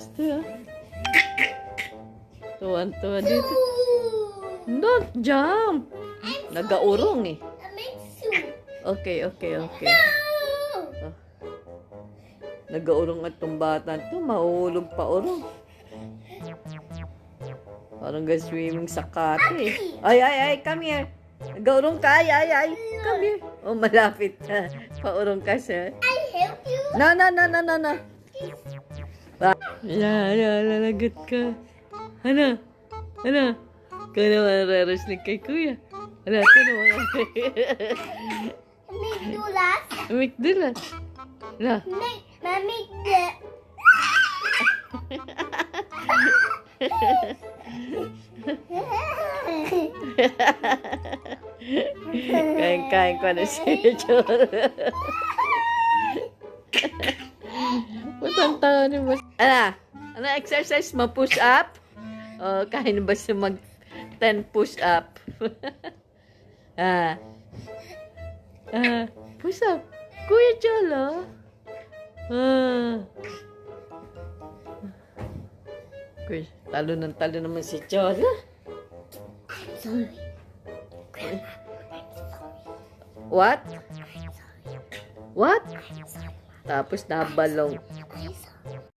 Gusto. Tuwan-tuwa dito. Don't jump. Nagaurong eh. Okay. Oh. Nagaurong at tong bata to. Mahulog pa urong. Parang swimming sa kate eh. Ay, come here. Nagaurong ka, ay. Come here. Oh, malapit na. Paurong ka siya. I help you. No. Lalagot ka. Ano? Ikaw naman nararas-nig kay kuya. Ikaw naman. Migdulas. Amigdulas. Mamigdulas. Kain ko na si Chor. Matang ni mo. Ano exercise mo? Push up? O, kain ba siya mag 10 push up? Push up. Kuya Cholo. Kuya, talo naman si Cholo. What? Tapos nabalong.